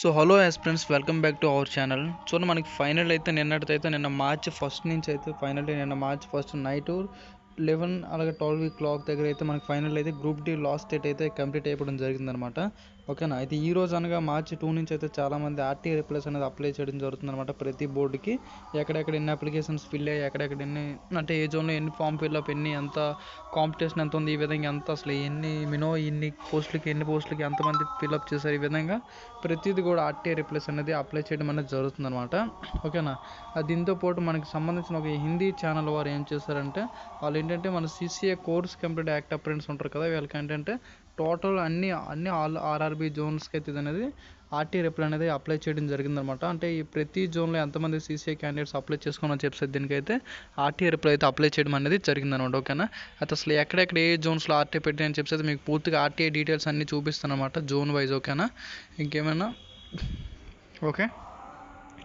So hello friends, welcome back to our channel. చూడండి, మనకి final అయితే నిన్న మార్చ్ ఫస్ట్ నుంచి అయితే నిన్న మార్చ్ ఫస్ట్ నైట్ 11 అలాగే 12 దగ్గర అయితే మనకి ఫైనల్ అయితే గ్రూప్ డి లాస్ట్ డేట్ అయితే కంప్లీట్ అయిపోవడం జరిగిందనమాట. ఓకేనా. అయితే ఈ రోజు అనగా మార్చి 2 నుంచి అయితే చాలామంది ఆర్టీఏ రిప్లైస్ అనేది అప్లై చేయడం జరుగుతుందన్నమాట. ప్రతి బోర్డుకి ఎక్కడెక్కడ ఎన్ని అప్లికేషన్స్ ఫిల్ అయ్యి, ఎక్కడెక్కడ ఎన్ని అంటే ఏ జోన్లో ఎన్ని ఫామ్ ఫిల్అప్, ఎన్ని ఎంత కాంపిటీషన్ ఎంత ఉంది, ఈ విధంగా ఎంత అసలు ఇన్ని పోస్టులకి ఎంతమంది ఫిల్అప్ చేశారు, ఈ విధంగా ప్రతిదీ కూడా ఆర్టీఏ రిప్లైస్ అనేది అప్లై చేయడం అనేది జరుగుతుందన్నమాట. ఓకేనా. దీంతో పాటు మనకి సంబంధించిన ఒక హిందీ ఛానల్ వారు ఏం చేశారంటే, వాళ్ళు ఏంటంటే మన సిసిఏ కోర్స్ కంప్లీట్ యాక్ట్ అప్రెంట్స్ ఉంటారు కదా, వీళ్ళకి ఏంటంటే టోటల్ అన్ని ఆల్ ఆర్ఆర్బీ జోన్స్కి అయితే ఇది అనేది ఆర్టీ రిప్లై అనేది అప్లై చేయడం జరిగిందనమాట. అంటే ఈ ప్రతి జోన్లో ఎంతమంది సీసీఐ క్యాండిడేట్స్ అప్లై చేసుకోమని చెప్పేసి దీనికైతే ఆర్టీ రిప్లై అయితే అప్లై చేయడం అనేది జరిగిందనమాట. ఓకేనా. అయితే అసలు ఎక్కడెక్కడ ఏ జోన్స్లో ఆర్టీ పెట్టి అని చెప్పేసి మీకు పూర్తిగా ఆర్టీఐ డీటెయిల్స్ అన్నీ చూపిస్తాను అనమాట, జోన్ వైజ్. ఓకేనా. ఇంకేమైనా ఓకే,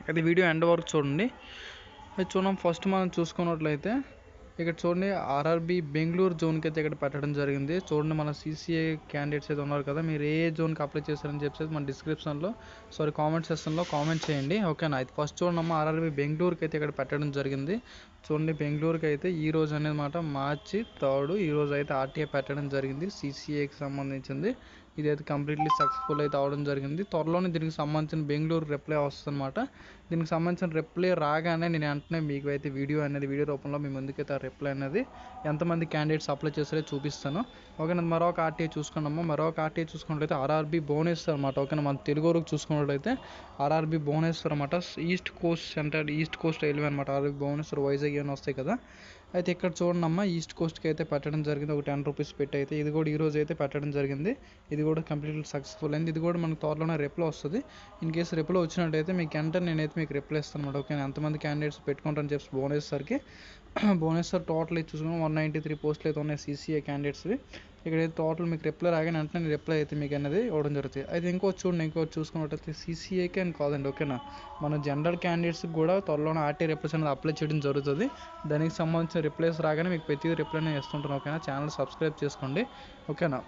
అది వీడియో ఎండ్ వరకు చూడండి. అది చూడండి, ఫస్ట్ మనం చూసుకున్నట్లయితే ఇక్కడ చూడండి, ఆర్ఆర్బీ బెంగళూరు జోన్కి అయితే ఇక్కడ పెట్టడం జరిగింది. చూడండి, మన సీసీఏ క్యాండిడేట్స్ అయితే ఉన్నారు కదా, మీరు ఏ జోన్కి అప్లై చేశారని చెప్పేసి మన డిస్క్రిప్షన్లో కామెంట్ సెక్షన్లో కామెంట్ చేయండి. ఓకేనా. అయితే ఫస్ట్ చూడండి, ఆర్ఆర్బీ బెంగళూరుకి అయితే ఇక్కడ పెట్టడం జరిగింది. చూడండి, బెంగళూరుకి అయితే ఈ రోజు అనేది మార్చి 3 ఈ రోజు అయితే ఆర్టీఏ పెట్టడం జరిగింది, సీసీఏకి సంబంధించింది. ఇదైతే కంప్లీట్లీ సక్సెస్ఫుల్ అయితే అవడం జరిగింది. త్వరలోనే దీనికి సంబంధించిన బెంగళూరు రిప్లై వస్తుంది అనమాట. దీనికి సంబంధించిన రిప్లై రాగానే నేను వెంటనే మీకు అయితే వీడియో రూపంలో మీ ముందుకైతే ఆ రిప్లై అనేది ఎంతమంది క్యాండిడేట్స్ అప్లై చేస్తారో చూపిస్తాను. ఓకేనా. మరొక ఆర్టీఐ చూసుకున్నాము. మరొక ఆర్టీఐ చూసుకున్నట్లయితే ఆర్ఆర్బీ భువనేశ్వర్ అనమాట. ఓకేనా. మన తెలుగు వరకు చూసుకున్నట్లయితే ఆర్ఆర్బీ భువనేశ్వర్ అనమాట. ఈస్ట్ కోస్ట్ రైల్వే అనమాట. ఆర్ఆర్బీ భువనేశ్వర్, వైజాగ్ అని వస్తాయి కదా. అయితే ఇక్కడ చూడండి ఈస్ట్ కోస్ట్కి అయితే పెట్టడం జరిగింది, ఒక 10 రూపీస్ పెట్టి అయితే. ఇది కూడా ఈ రోజు అయితే పెట్టడం జరిగింది. ఇది కూడా కంప్లీట్లీ సక్సెస్ఫుల్ అయింది. ఇది కూడా మనకు త్వరలోనే రిప్లై వస్తుంది. ఇన్ కేసు రిప్లై వచ్చినట్టయితే మీకు వెంటనే నేనైతే మీకు రిప్లై ఇస్తాను అనమాట. ఓకే. ఎంతమంది క్యాండిడేట్స్ పెట్టుకుంటారని చెప్పి భువనేశ్వర్ టోటల్ అయితే చూసుకుని 193 పోస్టులు అయితే ఉన్నాయి సీసీఏ క్యాండిడేట్స్వి. ఇక్కడైతే టోటల్ మీకు రిప్లై రాగానే వెంటనే రిప్లై అయితే మీకు అనేది ఇవ్వడం జరుగుతుంది. అయితే ఇంకోటి చూసుకున్నట్టయితే సీసీఏకి అని కాదండి. ఓకేనా. మన జనరల్ క్యాండిడేట్స్కి కూడా త్వరలోనే ఆర్టీ రిప్లైస్ అనేది అప్లై చేయడం జరుగుతుంది. దానికి సంబంధించిన రిప్లైస్ రాగానే మీకు ప్రతి రిప్లైనే ఇస్తుంటాను. ఓకేనా. ఛానల్ సబ్స్క్రైబ్ చేసుకోండి. ఓకేనా.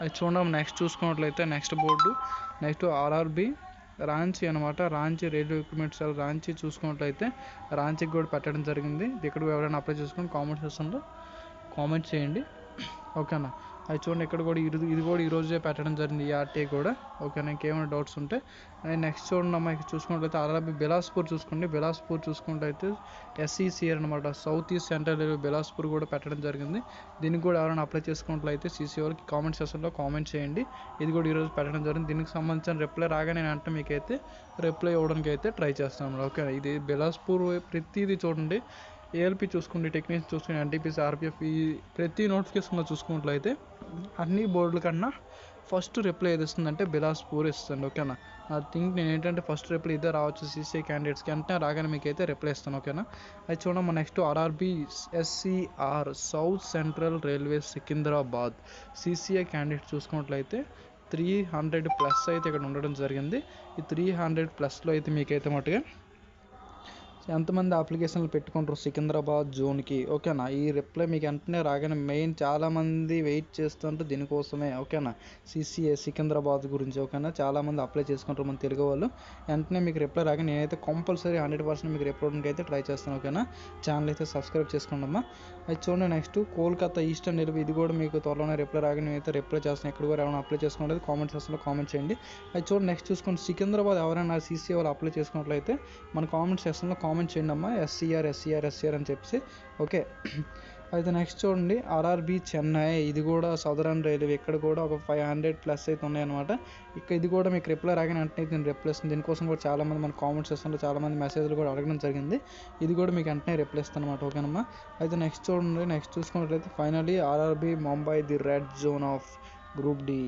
అది చూడండి, నెక్స్ట్ చూసుకున్నట్లయితే నెక్స్ట్ ఆర్ఆర్బీ రాంచీ అనమాట. Ranchi railway recruitment cell Ranchi చూసుకున్నట్లయితే రాంచీకి కూడా పెట్టడం జరిగింది. ఇక్కడ ఎవరైనా అప్లై చేసుకుని కామెంట్ సెక్షన్లో కామెంట్ చేయండి. ఓకేనా. అది చూడండి, ఇక్కడ కూడా ఇది కూడా ఈరోజే పెట్టడం జరిగింది, ఈ ఆర్టీఐ కూడా. ఓకేనా. ఇంకేమైనా డౌట్స్ ఉంటే నెక్స్ట్ చూడండి ఇక్కడ చూసుకున్నట్లయితే ఆర్ఆర్బీ బిలాస్పూర్ చూసుకోండి. బిలాస్పూర్ చూసుకున్నట్లయితే ఎస్ఈసిఆర్ అనమాట, south east central railway Bilaspur కూడా పెట్టడం జరిగింది. దీనికి కూడా ఎవరైనా అప్లై చేసుకున్నట్లయితే సీసీ వాళ్ళకి కామెంట్ సెక్షన్లో కామెంట్ చేయండి. ఇది కూడా ఈరోజు పెట్టడం జరిగింది. దీనికి సంబంధించిన రిప్లై రాగానే నేను అంటే మీకైతే రిప్లై ఇవ్వడానికి అయితే ట్రై చేస్తాను. ఓకే. ఇది బిలాస్పూర్ ప్రతిదీ చూడండి. ఏఎల్పి చూసుకోండి, టెక్నీషియన్ చూసుకుని, ఎన్టీపీసీ, ఆర్పిఎఫ్, ఈ ప్రతి నోటిఫికేషన్లో చూసుకున్నట్లయితే అన్ని బోర్డుల కన్నా ఫస్ట్ రిప్లై ఏది ఇస్తుందంటే బిలాస్పూర్ ఇస్తుంది. ఓకేనా. ఐ థింక్ నేను ఏంటంటే ఫస్ట్ రిప్లై ఇదే రావచ్చు సీసీఐ క్యాండిడేట్స్కి, అంటే రాగానే మీకు అయితే రిప్లై ఇస్తాను. ఓకేనా. అది చూడమ్మా, next RRB SCR, south central railway Secunderabad CCI candidate చూసుకున్నట్లయితే 300+ అయితే ఇక్కడ ఉండడం జరిగింది. ఈ 300+లో అయితే మీకైతే మటుగా ఎంతమంది అప్లికేషన్లు పెట్టుకుంటారు సికింద్రాబాద్ జోన్కి. ఓకేనా. ఈ రిప్లై మీకు వెంటనే రాగానే మెయిన్ చాలామంది వెయిట్ చేస్తుంటారు దీనికోసమే. ఓకేనా. సీసీఏ సికింద్రాబాద్ గురించి. ఓకేనా. చాలామంది అప్లై చేసుకుంటారు మన తెలుగు వాళ్ళు. వెంటనే మీకు రిప్లై రాగానే నేనైతే కంపల్సరీ 100% మీకు రిప్లై అయితే ట్రై చేస్తాను. ఓకేనా. ఛానల్ అయితే సబ్స్క్రైబ్ చేసుకోండి అమ్మా. అది చూడండి, నెక్స్ట్ కోల్కతా ఈస్టర్న్ రైల్వే, ఇది కూడా మీకు త్వరలోనే రిప్లై రాగానే నేనైతే రిప్లై చేస్తాను. ఇక్కడ కూడా ఎవరైనా అప్లై చేసుకోవడం కామెంట్ సెక్షన్లో కామెంట్ చేయండి. అది చూడండి, నెక్స్ట్ చూసుకోండి, సికింద్రాబాద్ ఎవరైనా సీసీఏ వాళ్ళు అప్లై చేసుకున్నట్లయితే మన కామెంట్ సెక్షన్లో కామెంట్ చేయండి అమ్మా, ఎస్సీఆర్ అని చెప్పేసి. ఓకే. అయితే నెక్స్ట్ చూడండి, ఆర్ఆర్బీ చెన్నై, ఇది కూడా సదరన్ రైల్వే. ఇక్కడ కూడా ఒక 500+ అయితే ఉన్నాయన్నమాట. ఇది కూడా మీకు రిప్లై రాగానే వెంటనే నేను రిప్లై ఇస్తాను. దీనికోసం కూడా చాలామంది మన కామెంట్ సెక్షన్లో చాలామంది మెసేజ్లు కూడా అడగడం జరిగింది. ఇది కూడా మీకు వెంటనే రిప్లై ఇస్తాను అనమాట. ఓకేనమ్మా. అయితే నెక్స్ట్ చూడండి, నెక్స్ట్ చూసుకున్నట్లయితే finally RRB Mumbai, the red zone of group D.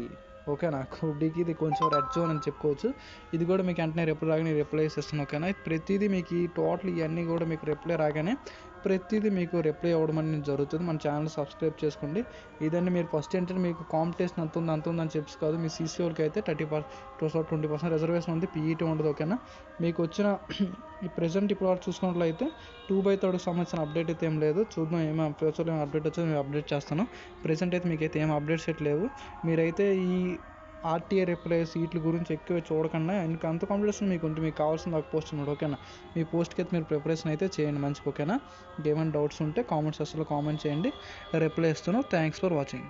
ఓకేనా. గ్రూప్ డీకి ఇది కొంచెం రెడ్ జోన్ అని చెప్పుకోవచ్చు. ఇది కూడా మీకు వెంటనే రిప్లై రాగానే రిప్లై ఇస్తాను. ఓకేనా. ప్రతిదీ మీకు ఈ టోటల్ ఇవన్నీ కూడా మీకు రిప్లై రాగానే ప్రతిదీ మీకు రిప్లై అవ్వడం అనేది జరుగుతుంది. మన ఛానల్ సబ్స్క్రైబ్ చేసుకోండి. ఇదండి, మీరు ఫస్ట్ ఏంటంటే మీకు కాంపిటీషన్ అంత ఉందని చెప్పి కాదు, మీ సీసీ వాళ్ళకి అయితే 20% రిజర్వేషన్ ఉంది, పీఈటీ ఉండదు. ఓకేనా. మీకు వచ్చిన ఈ ప్రెజెంట్ ఇప్పుడు వాళ్ళు చూసుకున్నట్లయితే 2/3 సంబంధించిన అప్డేట్ అయితే ఏం లేదు. చూద్దాం, ఏమో ఫ్యూచర్లో ఏం అప్డేట్ వచ్చేది నేను అప్డేట్ చేస్తాను. ప్రెజెంట్ అయితే మీకైతే ఏం అప్డేట్స్ అయితే లేవు. మీరైతే ఈ ఆర్టీఏ రిప్లైస్ వీటి గురించి ఎక్కువ చూడకుండా ఇంకా అంత కాంపిటీషన్ మీకు ఉంటే మీకు కావాల్సిన ఒక పోస్ట్ ఉన్నాడు ఓకేనా. మీ పోస్ట్కి అయితే మీరు ప్రిపరేషన్ అయితే చేయండి మంచిగా ఓకేనా. ఏమైనా డౌట్స్ ఉంటే కామెంట్ సెక్షన్లో కామెంట్ చేయండి, రిప్లై ఇస్తాను. Thanks for watching.